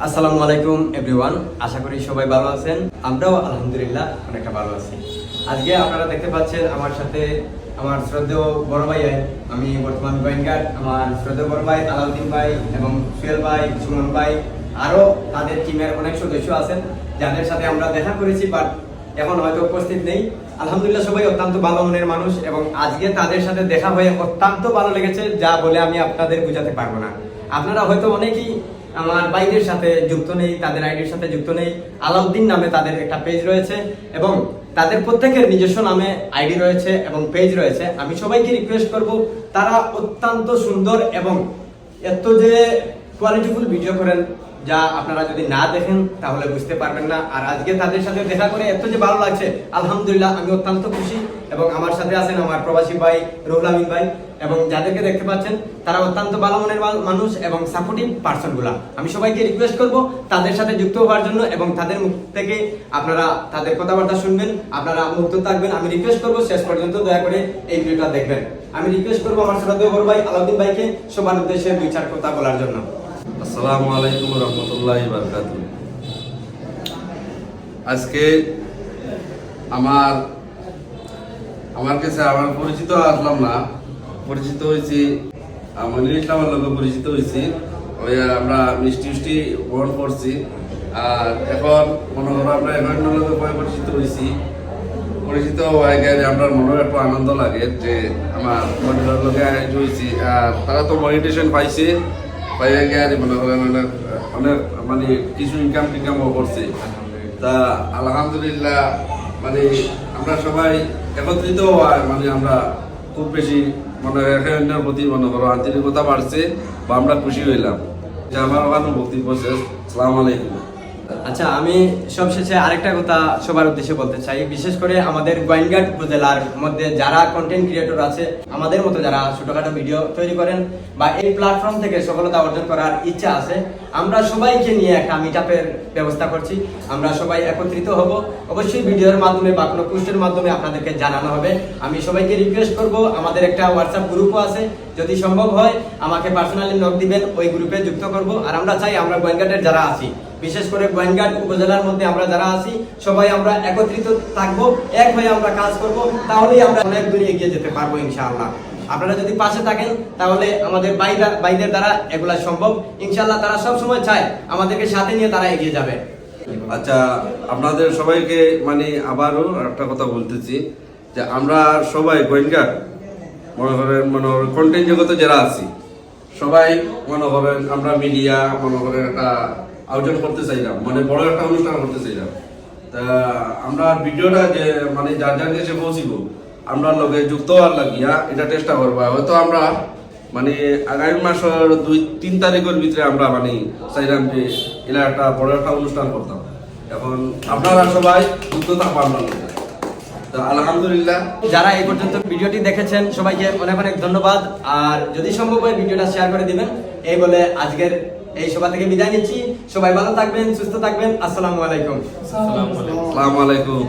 আসসালামু আলাইকুম এভরিওয়ান, আশা করি সবাই ভালো আছেন। আমরাও আলহামদুলিল্লাহ অনেকটা ভালো আছি। আজকে আপনারা দেখতে পাচ্ছেন আমার সাথে আমার শ্রদ্ধেয় বড় ভাই, আমি বর্তমান গোয়েন গার্ড, আমার শ্রদ্ধেয় বড় ভাই আলাউদ্দিন ভাই এবং সুয়েল ভাই, সুমন ভাই, আরও তাদের টিমের অনেক সদস্য আছেন যাদের সাথে আমরা দেখা করেছি, বাট এখন হয়তো উপস্থিত নেই। আলহামদুলিল্লাহ সবাই অত্যন্ত ভালো মনের মানুষ এবং আজকে তাদের সাথে দেখা হয়ে অত্যন্ত ভালো লেগেছে, যা বলে আমি আপনাদের বোঝাতে পারবো না। আপনারা হয়তো অনেকেই আমার ভাইদের সাথে যুক্ত নেই, তাদের আইডির সাথে যুক্ত নেই। আলাউদ্দিন নামে তাদের একটা পেজ রয়েছে এবং তাদের প্রত্যেকের নিজস্ব নামে আইডি রয়েছে এবং পেজ রয়েছে। আমি সবাইকে রিকোয়েস্ট করব, তারা অত্যন্ত সুন্দর এবং এত যে কোয়ালিটিফুল ভিডিও করেন, যা আপনারা যদি না দেখেন তাহলে বুঝতে পারবেন না। আর আজকে তাদের সাথে দেখা করে এত যে ভালো লাগছে, আলহামদুলিল্লাহ আমি অত্যন্ত খুশি। এবং আমার সাথে আছেন আমার প্রবাসী ভাই রুহুল আমিন ভাই, এবং যাদেরকে দেখতে পাচ্ছেন তারা অত্যন্ত ভালো মনের মানুষ এবং সাপোর্টিভ পার্সন গুলা। আমি সবাইকে রিকোয়েস্ট করব তাদের সাথে যুক্ত হওয়ার জন্য এবং তাদের মুখ থেকে আপনারা তাদের কথাবার্তা শুনবেন, আপনারা মুক্ত থাকবেন। আমি রিকোয়েস্ট করব শেষ পর্যন্ত দয়া করে এই ভিডিওটা দেখবেন। আমি রিকোয়েস্ট করব আমার শ্রদ্ধেয় বড় ভাই আলাউদ্দিন ভাইকে সবার উদ্দেশ্যে দুই চার কথা বলার জন্য। আসসালামু আলাইকুম রহমতুল্লাহি বারাকাতুহু। আজকে আমার কাছে আমার পরিচিত আসলাম না, পরিচিত হয়েছি মনির ইসলামের লোক পরিচিত হয়েছি। ওই আমরা মিষ্টি গ্রহণ করছি, আর এখন মনে করো আমরা এখন লোকের পরিচিত হয়েছি। পরিচিত হয়ে গেলে আমরা মনে একটু আনন্দ লাগে যে আমার মনিরের লোকে হয়েছি, আর তারা তো মনিটেশন পাইছে, পাইয়া গিয়ে মনে করেন অনেক মানে কিছু ইনকামও করছে। তা আলহামদুলিল্লাহ মানে আমরা সবাই একত্রিত হয়, মানে আমরা খুব বেশি মনে অন্যের প্রতি মনে করো আন্তরিকতা বাড়ছে বা আমরা খুশি হইলাম। যে আমার ওখানে বক্তব্য শেষ। আসসালামু আলাইকুম। আচ্ছা, আমি সবশেষে আরেকটা কথা সবার উদ্দেশ্যে বলতে চাই। বিশেষ করে আমাদের গোয়েনঘাট উপজেলার মধ্যে যারা কন্টেন্ট ক্রিয়েটর আছে, আমাদের মতো যারা ছোটখাটো ভিডিও তৈরি করেন বা এই প্ল্যাটফর্ম থেকে সফলতা অর্জন করার ইচ্ছা আছে, আমরা সবাইকে নিয়ে একটা মিটআপের ব্যবস্থা করছি। আমরা সবাই একত্রিত হব, অবশ্যই ভিডিওর মাধ্যমে বা কোনো পোস্টের মাধ্যমে আপনাদেরকে জানানো হবে। আমি সবাইকে রিকোয়েস্ট করব, আমাদের একটা হোয়াটসঅ্যাপ গ্রুপও আছে, যদি সম্ভব হয় আমাকে পার্সোনালি নক দিবেন, ওই গ্রুপে যুক্ত করব। আর আমরা চাই আমরা গোয়েনঘাটের যারা আছি, বিশেষ করে গোয়েনঘাট উপজেলার মধ্যে আমরা যারা আছি, সবাই আমরা একত্রিত থাকবো, এক হয়ে আমরা কাজ করব, তাহলেই আমরা অনেক দূরে এগিয়ে যেতে পারবো ইনশাআল্লাহ। আপনারা যদি পাশে থাকেন তাহলে আমাদের ভাইদের দ্বারা এগুলা সম্ভব ইনশাআল্লাহ। তারা সব সময় চায় আমাদেরকে সাথে নিয়ে তারা এগিয়ে যাবে। আচ্ছা, আপনাদের সবাইকে মানে আবারও একটা কথা বলতেছি যে আমরা সবাই গোয়েনঘাট মনে করেন কন্টেন্ট জগতে যারা আছি সবাই মনে করেন আমরা মিডিয়া মনে করেন একটা আয়োজন করতে চাইলাম, মানে বড় একটা অনুষ্ঠান করতে চাইলাম। তা আমরা ভিডিওটা যে মানে যার যার কাছে পৌঁছিব আমরা লগে যুক্ত হওয়ার লাগিয়া এটা চেষ্টা করবো। হয়তো আমরা মানে আগামী মাসের 2-3 তারিখের ভিতরে আমরা মানে চাইলাম যে এটা একটা বড় একটা অনুষ্ঠান করতাম। এখন আপনারা সবাই যুক্ত থাকবেন আমরা লগে। আলহামদুলিল্লাহ, যারা এই পর্যন্ত ভিডিওটি দেখেছেন সবাইকে অনেক অনেক ধন্যবাদ। আর যদি সম্ভব হয় ভিডিওটা শেয়ার করে দিবেন। এই বলে আজকের এই সভা থেকে বিদায় নিচ্ছি। সবাই ভালো থাকবেন, সুস্থ থাকবেন। আসসালামু আলাইকুম। আসসালামু আলাইকুম।